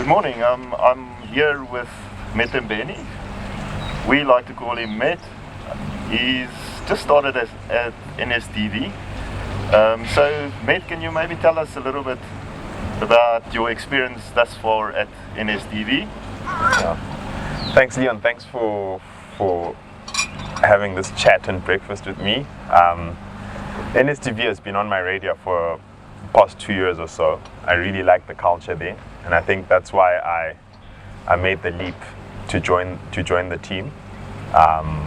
Good morning. I'm here with Methembeni. We like to call him Met. He's just started at NSDV. So, Met, can you maybe tell us a little bit about your experience thus far at NSDV? Yeah. Thanks, Leon. Thanks for having this chat and breakfast with me. NSDV has been on my radar for the past 2 years or so. I really like the culture there, and I think that's why I made the leap to join the team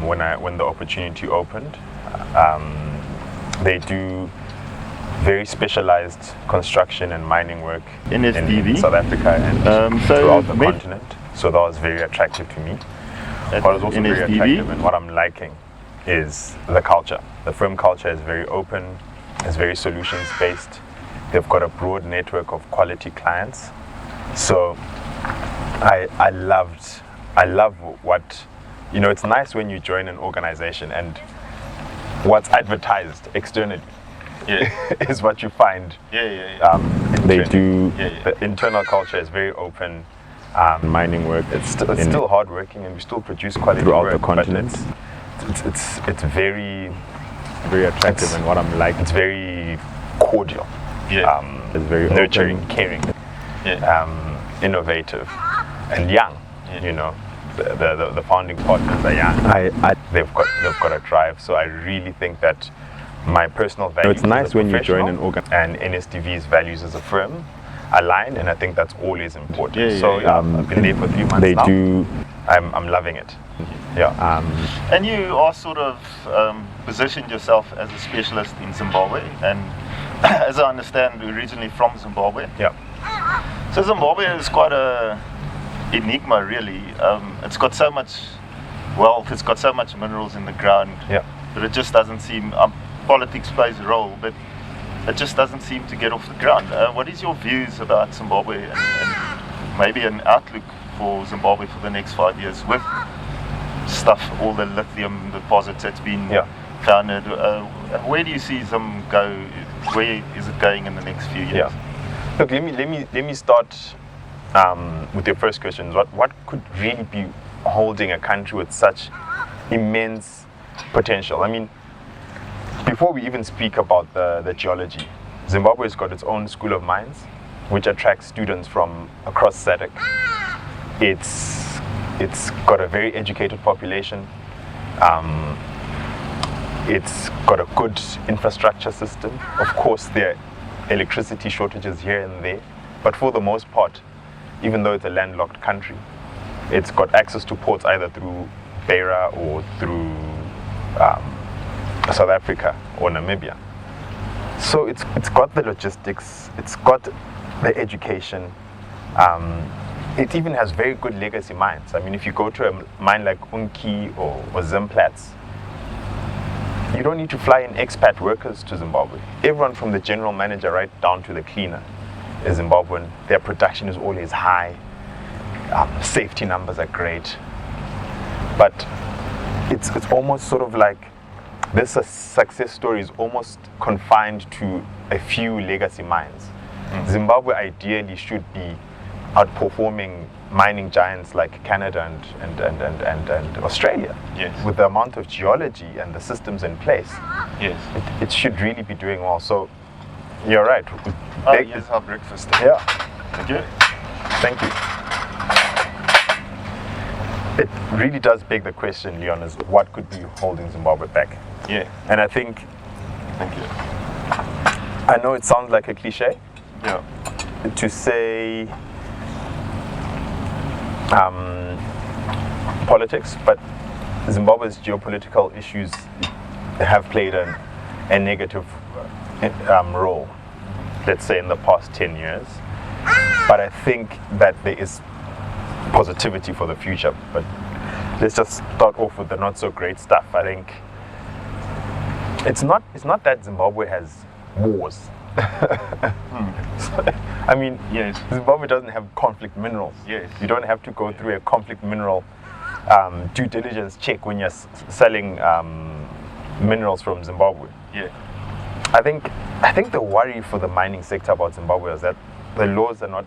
when the opportunity opened. They do very specialized construction and mining work NSDV in South Africa and throughout the continent. So that was very attractive to me. What was also very attractive and what I'm liking is the culture. The firm culture is very open, it's very solutions based. They've got a broad network of quality clients. So I love what, it's nice when you join an organization and what's advertised externally is what you find. The internal culture is very open. Mining work, it's still hardworking, and we still produce quality throughout work, the continent. It's very attractive, and what I'm like, it's very cordial. It's very nurturing, open, caring, innovative, and young. The founding partners are young. They've got a drive. So I really think that my personal values. It's nice when you join an and NSDV's values as a firm align, and I think that's always important. I've been there for 3 months now. I'm loving it. And you are sort of positioned yourself as a specialist in Zimbabwe, and as I understand, originally from Zimbabwe. So Zimbabwe is quite a enigma, really. It's got so much wealth, it's got so much minerals in the ground, but it just doesn't seem. Politics plays a role, but it just doesn't seem to get off the ground. What is your views about Zimbabwe and maybe an outlook for Zimbabwe for the next 5 years with all the lithium deposits that's been founded? Where do you see Zim go? Where is it going in the next few years? Look, let me start with your first question. What could really be holding a country with such immense potential? I mean, before we even speak about the geology, Zimbabwe's got its own school of mines, which attracts students from across SADC. It's got a very educated population. It's got a good infrastructure system. Of course, there are electricity shortages here and there, but for the most part, even though it's a landlocked country, it's got access to ports either through Beira or through South Africa or Namibia. So it's got the logistics, it's got the education. It even has very good legacy mines. I mean, if you go to a mine like Unki or Zimplats, you don't need to fly in expat workers to Zimbabwe. Everyone from the general manager right down to the cleaner is Zimbabwean. Their production is always high. Safety numbers are great. But it's almost sort of like this success story is almost confined to a few legacy mines. Zimbabwe ideally should be outperforming mining giants like Canada and Australia. With the amount of geology and the systems in place. It should really be doing well. So you're right. Here's our breakfast. Thank you. Thank you. It really does beg the question, Leon, is what could be holding Zimbabwe back? And I think, thank you. I know it sounds like a cliche to say politics, but Zimbabwe's geopolitical issues have played a negative role, let's say, in the past 10 years. But I think that there is positivity for the future. But let's just start off with the not so great stuff. I think it's not that Zimbabwe has wars. I mean, Zimbabwe doesn't have conflict minerals. You don't have to go through a conflict mineral due diligence check when you're selling minerals from Zimbabwe. I think the worry for the mining sector about Zimbabwe is that the laws are not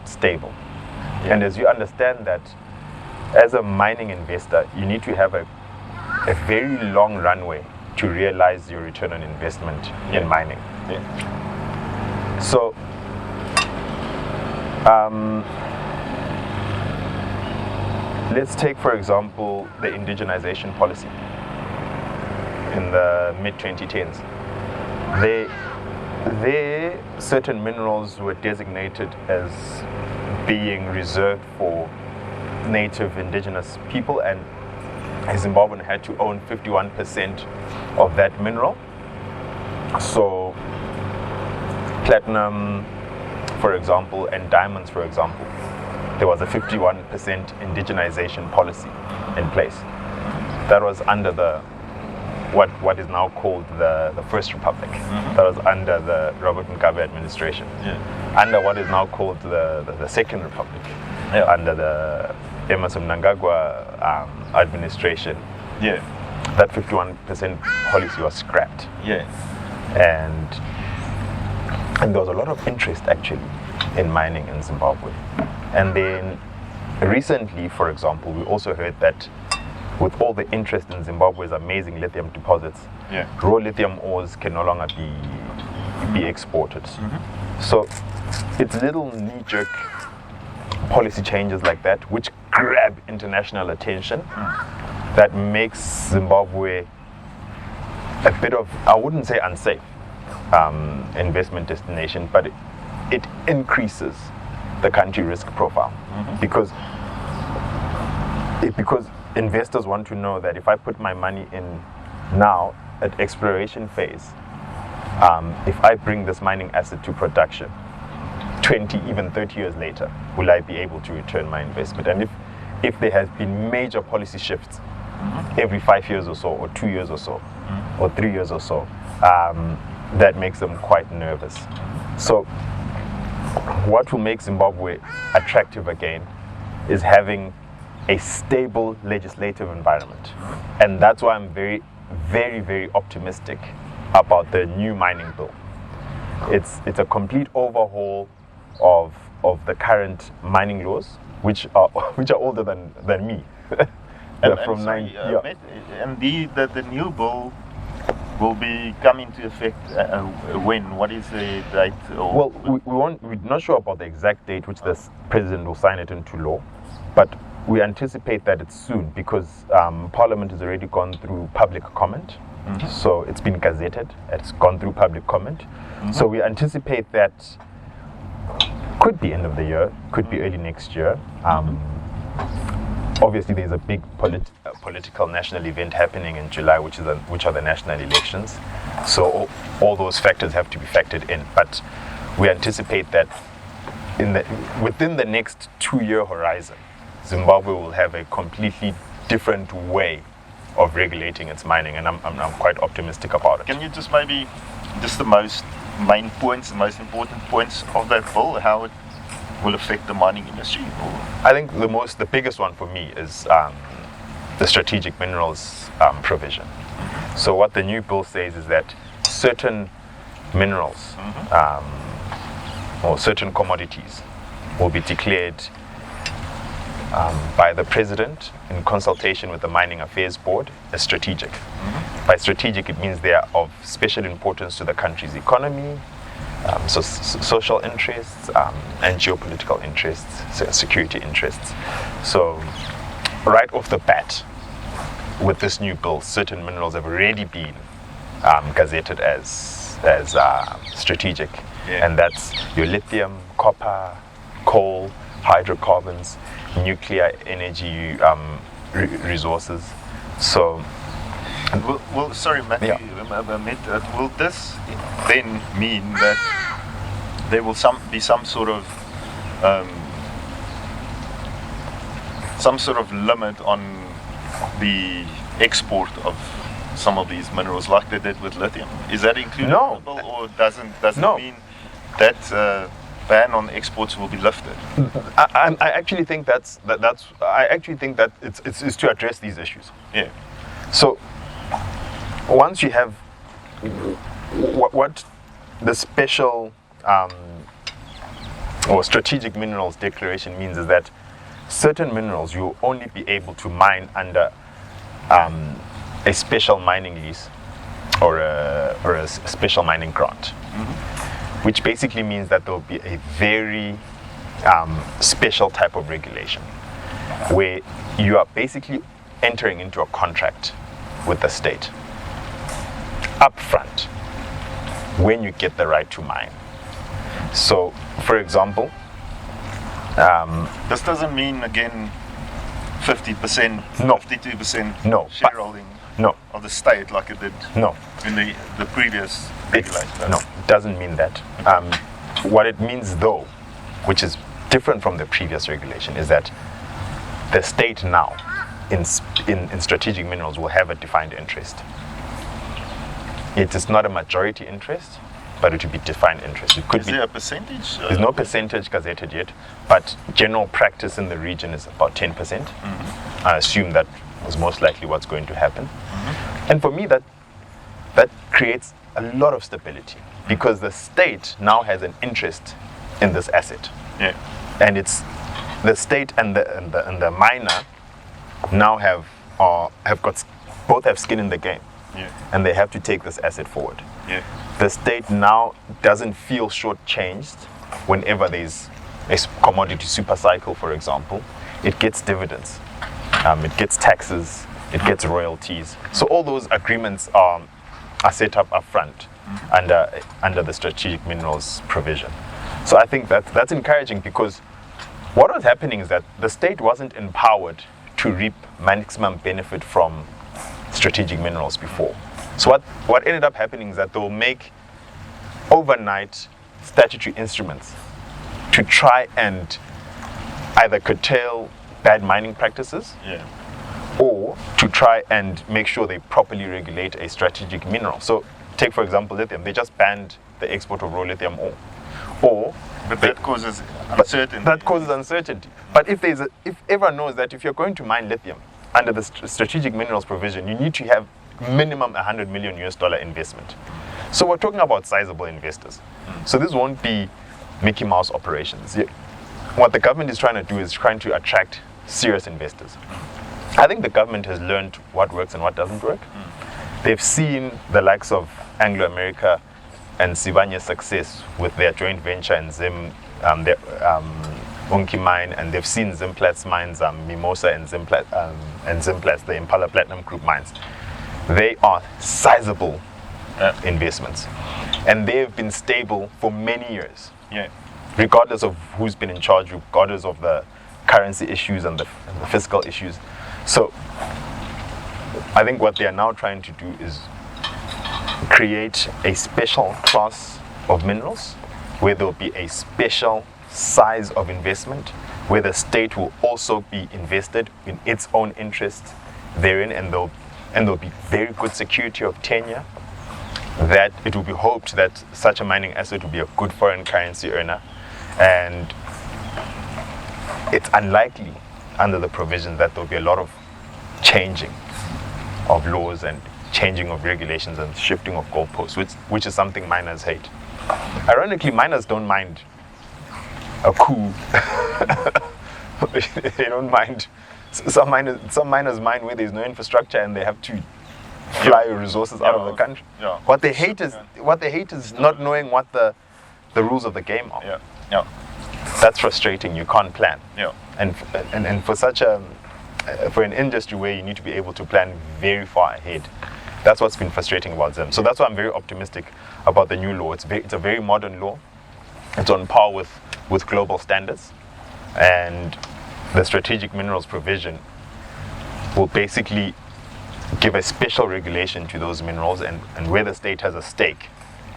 stable. And as you understand that, as a mining investor, you need to have a very long runway to realize your return on investment in mining. So, let's take, for example, the indigenization policy in the mid-2010s. There, certain minerals were designated as being reserved for native indigenous people, and a Zimbabwean had to own 51% of that mineral. So platinum, for example, and diamonds, for example, there was a 51% indigenization policy in place. That was under the what is now called the First Republic. That was under the Robert Mugabe administration. Under what is now called the Second Republic, under the Emerson Mnangagwa administration. That 51% policy was scrapped. And there was a lot of interest actually in mining in Zimbabwe. And then recently, for example, we also heard that with all the interest in Zimbabwe's amazing lithium deposits, raw lithium ores can no longer be exported. So it's little knee-jerk policy changes like that which grab international attention that makes Zimbabwe a bit of, I wouldn't say unsafe, investment destination, but it increases the country risk profile because investors want to know that if I put my money in now at exploration phase, if I bring this mining asset to production 20, even 30 years later, will I be able to return my investment? And if there has been major policy shifts every 5 years or so, or 2 years or so, or 3 years or so, that makes them quite nervous. So what will make Zimbabwe attractive again is having a stable legislative environment. And that's why I'm very, very, very optimistic about the new mining bill. It's a complete overhaul of the current mining laws, which are older than me. And the new bill will be coming into effect when? What is the date? Well, we're not sure about the exact date which the president will sign it into law, but we anticipate that it's soon because Parliament has already gone through public comment. So it's been gazetted, it's gone through public comment. So we anticipate that could be end of the year, could be early next year. Obviously there's a big political national event happening in July, which are the national elections. So all those factors have to be factored in. But we anticipate that within the next 2-year horizon, Zimbabwe will have a completely different way of regulating its mining, and I'm quite optimistic about it. Can you just maybe the main points, the most important points of that bill, how it will affect the mining industry? I think the biggest one for me is the strategic minerals provision. So what the new bill says is that certain minerals or certain commodities will be declared by the president in consultation with the Mining Affairs Board as strategic. By strategic, it means they are of special importance to the country's economy, so social interests and geopolitical interests, so security interests. So right off the bat, with this new bill, certain minerals have already been gazetted as strategic, and that's your lithium, copper, coal, hydrocarbons, nuclear energy resources. So, well, sorry, Matthew, will this then mean that there will be some sort of limit on the export of some of these minerals, like they did with lithium? Is that included in the bill, or doesn't it mean that ban on exports will be lifted? I actually think that it's to address these issues. So once you have what the special or strategic minerals declaration means is that certain minerals you will only be able to mine under a special mining lease or a special mining grant, which basically means that there will be a very special type of regulation where you are basically entering into a contract with the state upfront when you get the right to mine. So, for example, this doesn't mean again 50%, no, 52% no, shareholding no, of the state like it did no, in the previous regulation. No, it doesn't mean that. What it means, though, which is different from the previous regulation, is that the state now in strategic minerals will have a defined interest. It is not a majority interest, but it will be defined interest. It could Is there a percentage? There's no percentage gazetted yet, but general practice in the region is about 10%. I assume that was most likely what's going to happen. And for me, that creates a lot of stability because the state now has an interest in this asset. Yeah. And it's the state and the miner now both have skin in the game. Yeah. And they have to take this asset forward. Yeah. The state now doesn't feel shortchanged whenever there's a commodity super cycle, for example. It gets dividends, it gets taxes, it gets royalties. So all those agreements are set up upfront under the strategic minerals provision. So I think that's encouraging because what was happening is that the state wasn't empowered to reap maximum benefit from strategic minerals before. So what ended up happening is that they'll make overnight statutory instruments to try and either curtail bad mining practices, or to try and make sure they properly regulate a strategic mineral. So take, for example, lithium. They just banned the export of raw lithium ore. But that causes uncertainty. That causes uncertainty. But if everyone knows that if you're going to mine lithium under the strategic minerals provision, you need to have minimum $100 million investment. So we're talking about sizable investors. So this won't be Mickey Mouse operations. What the government is trying to do is trying to attract serious investors. I think the government has learned what works and what doesn't work. They've seen the likes of Anglo America and Sibanye's success with their joint venture in their Unki mine, and they've seen Zimplat's mines, Mimosa and Zimplat's, the Impala Platinum Group mines. They are sizable investments, and they've been stable for many years. Yeah. Regardless of who's been in charge, regardless of the currency issues and the fiscal issues. So I think what they are now trying to do is create a special class of minerals where there'll be a special size of investment where the state will also be invested in its own interest therein, and there'll be very good security of tenure, that it will be hoped that such a mining asset will be a good foreign currency earner. And it's unlikely under the provision that there'll be a lot of changing of laws and changing of regulations and shifting of goalposts, which is something miners hate. Ironically, miners don't mind a coup. They don't mind. Some miners mine where there's no infrastructure and they have to fly resources out of the country. Yeah. What they hate is not knowing what the rules of the game are. Yeah. Yeah. That's frustrating. You can't plan. Yeah. And for an industry where you need to be able to plan very far ahead, that's what's been frustrating about Zim. So that's why I'm very optimistic about the new law. It's a very modern law. It's on par with global standards, and the strategic minerals provision will basically give a special regulation to those minerals, and where the state has a stake,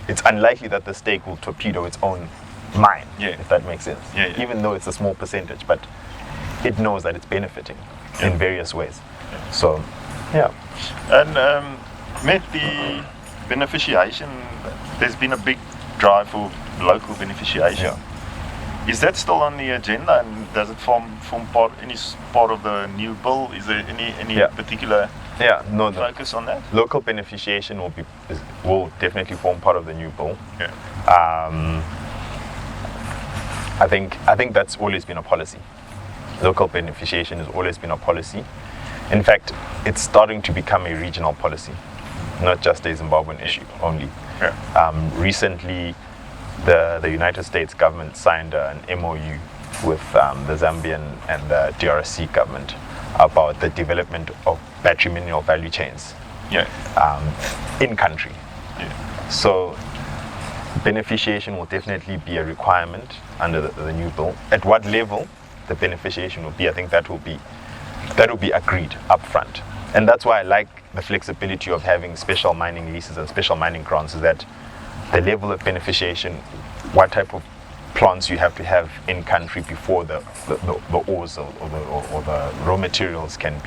it's unlikely that the state will torpedo its own mine, if that makes sense. Even though it's a small percentage, but it knows that it's benefiting in various ways. So, yeah. And met the beneficiation, there's been a big drive for local beneficiation. Yeah. Is that still on the agenda, and does it form any part of the new bill? Is there any particular focus on that? Local beneficiation will definitely form part of the new bill. Yeah. I think that's always been a policy. Local beneficiation has always been a policy. In fact, it's starting to become a regional policy, not just a Zimbabwean issue only. Recently, the United States government signed an MOU with the Zambian and the DRC government about the development of battery mineral value chains in country. So beneficiation will definitely be a requirement under the new bill. At what level the beneficiation will be, I think that will be agreed up front. And that's why I like the flexibility of having special mining leases and special mining grants, is that the level of beneficiation, what type of plants you have to have in country before the ores or the raw materials can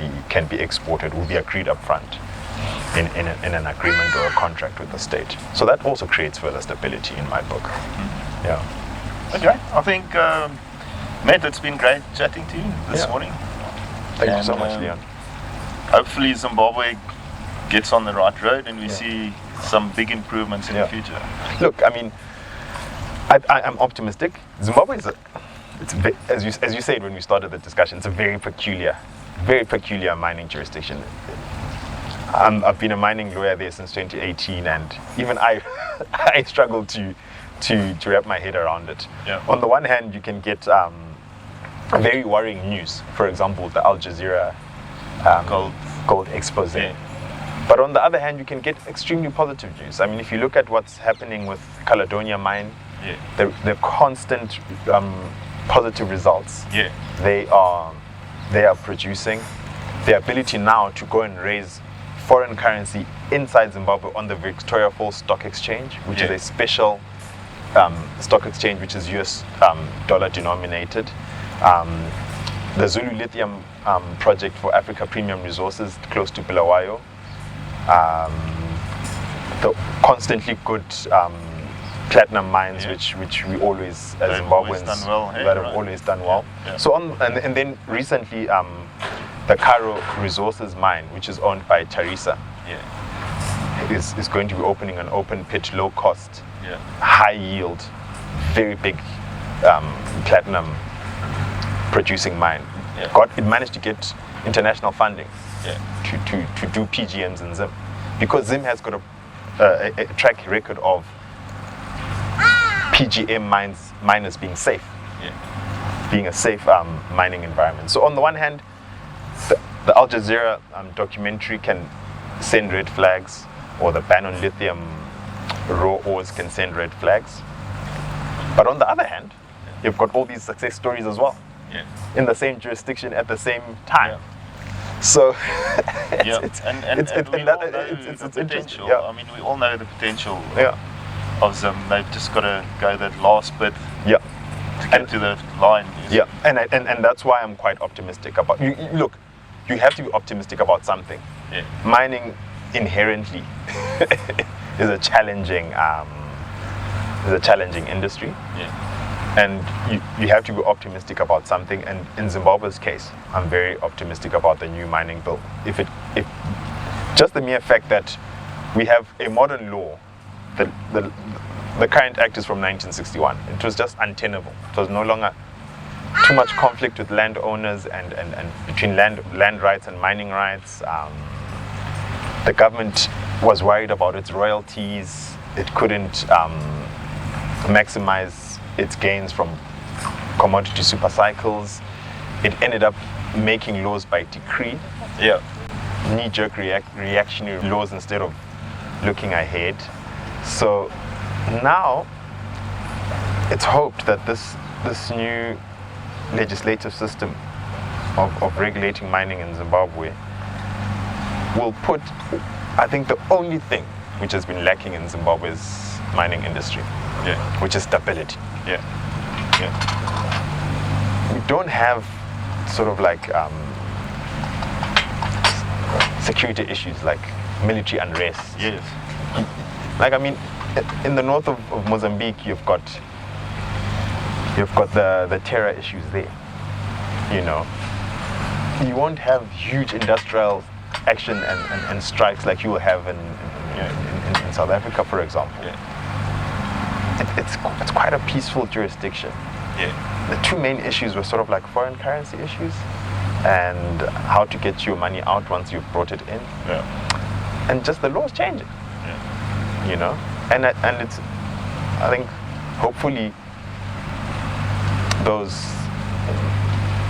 be exported, will be agreed up front in an agreement or a contract with the state. So that also creates further stability in my book. Okay, I think Matt, it's been great chatting to you this morning. Thank you so much, Leon. Hopefully Zimbabwe gets on the right road and we see some big improvements in the future. Look, I mean, I'm optimistic. Zimbabwe is as you said when we started the discussion, it's a very peculiar mining jurisdiction. I've been a mining lawyer there since 2018, and even I struggle to wrap my head around it. On the one hand, you can get very worrying news. For example, the Al Jazeera gold expose. But on the other hand, you can get extremely positive news. I mean, if you look at what's happening with Caledonia Mine, the constant positive results. They are producing. The ability now to go and raise foreign currency inside Zimbabwe on the Victoria Falls Stock Exchange, which is a special stock exchange which is US dollar denominated. The Zulu lithium project for Africa Premium Resources close to Bulawayo. The constantly good platinum mines, which we always, as Zimbabweans, have always done well. So and then recently, the Karo Resources mine, which is owned by Teresa, is going to be opening an open pit, low cost, high yield, very big platinum producing mine. It managed to get international funding to do PGMs in Zim, because Zim has got a track record of PGM miners being safe, being a safe mining environment. So on the one hand, the Al Jazeera documentary can send red flags, or the ban on lithium raw ores can send red flags. But on the other hand, you've got all these success stories as well, in the same jurisdiction at the same time. So it's potential. I mean, we all know the potential of Zim. They've just got to go that last bit to get to the line. And that's why I'm quite optimistic about. Look, you have to be optimistic about something. Mining inherently is a challenging industry. And you have to be optimistic about something. And in Zimbabwe's case, I'm very optimistic about the new mining bill. If just the mere fact that we have a modern law, the current act is from 1961. It was just untenable. It was no longer too much conflict with landowners and between land rights and mining rights. The government was worried about its royalties. It couldn't maximize its gains from commodity super cycles. It ended up making laws by decree. Knee-jerk reactionary laws instead of looking ahead. So now it's hoped that this new legislative system of regulating mining in Zimbabwe will put, I think, the only thing which has been lacking in Zimbabwe's mining industry, which is stability. We don't have sort of like security issues like military unrest. Like, I mean, in the north of Mozambique, you've got the terror issues there. You won't have huge industrial action and strikes like you will have in South Africa, for example. It's quite a peaceful jurisdiction. the two main issues were sort of like foreign currency issues and how to get your money out once you've brought it in. And just the laws changing. You know? And it's, I think, hopefully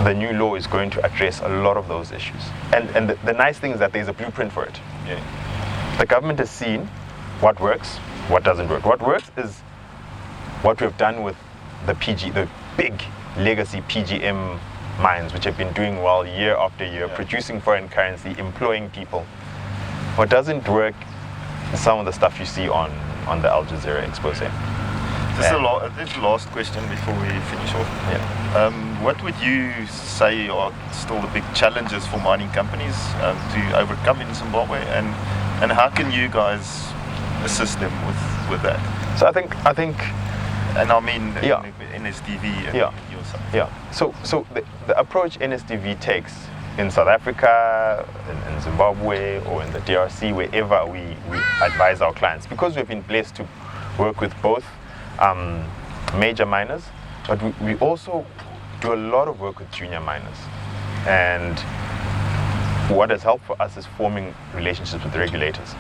the new law is going to address a lot of those issues. And the nice thing is that there's a blueprint for it. The government has seen what works, what doesn't work. What works is what we've done with the big legacy PGM mines, which have been doing well year after year, producing foreign currency, employing people. What doesn't work is some of the stuff you see on the Al Jazeera expose. This is the last question before we finish off. What would you say are still the big challenges for mining companies to overcome in Zimbabwe, and how can you guys assist them with that? So I think, and I mean NSDV and your side. So the approach NSDV takes in South Africa, in Zimbabwe, or in the DRC, wherever we advise our clients, because we've been blessed to work with both major miners, but we also do a lot of work with junior miners. And what has helped for us is forming relationships with regulators.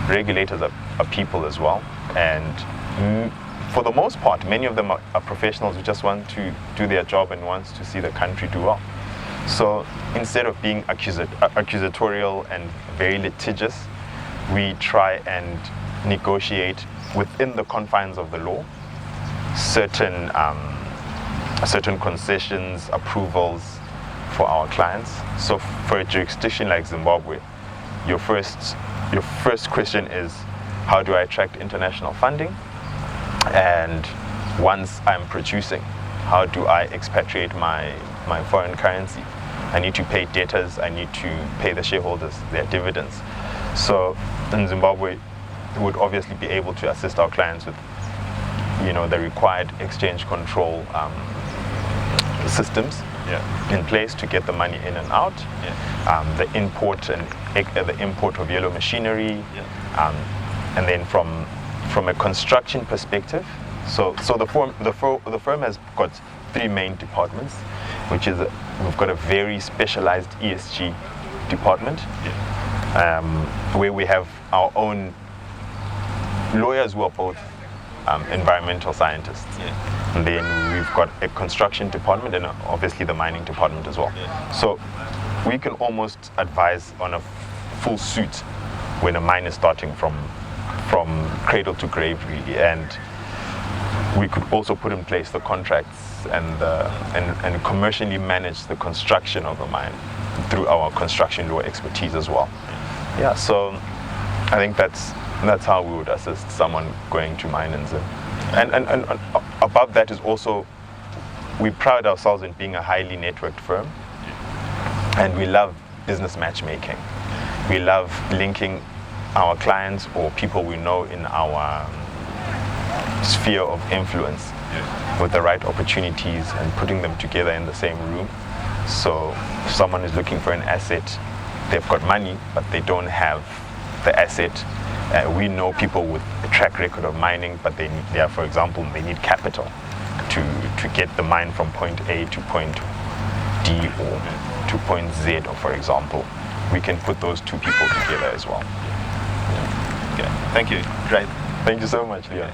Regulators are people as well, and for the most part, many of them are professionals who just want to do their job and wants to see the country do well. So instead of being accusatorial and very litigious, we try and negotiate within the confines of the law certain concessions, approvals for our clients. So for a jurisdiction like Zimbabwe, your first question is, how do I attract international funding? And once I'm producing, how do I expatriate my foreign currency? I need to pay debtors, I need to pay the shareholders their dividends. So in Zimbabwe, we would obviously be able to assist our clients with, the required exchange control systems in place to get the money in and out. The import of yellow machinery, and then from a construction perspective. So the firm has got three main departments, which is we've got a very specialized ESG department, where we have our own lawyers who are both environmental scientists. And then we've got a construction department and obviously the mining department as well. So we can almost advise on a full suit when a mine is starting from cradle to grave, really. And we could also put in place the contracts and commercially manage the construction of a mine through our construction law expertise as well. So I think that's how we would assist someone going to mine in Zim. And above that is also, we pride ourselves in being a highly networked firm, and we love business matchmaking. We love linking our clients or people we know in our sphere of influence with the right opportunities and putting them together in the same room. So if someone is looking for an asset, they've got money, but they don't have the asset. We know people with a track record of mining, but for example, they need capital to get the mine from point A to point D or to point Z, or for example. We can put those two people together as well. Okay, thank you. Great. Thank you so much, Leon.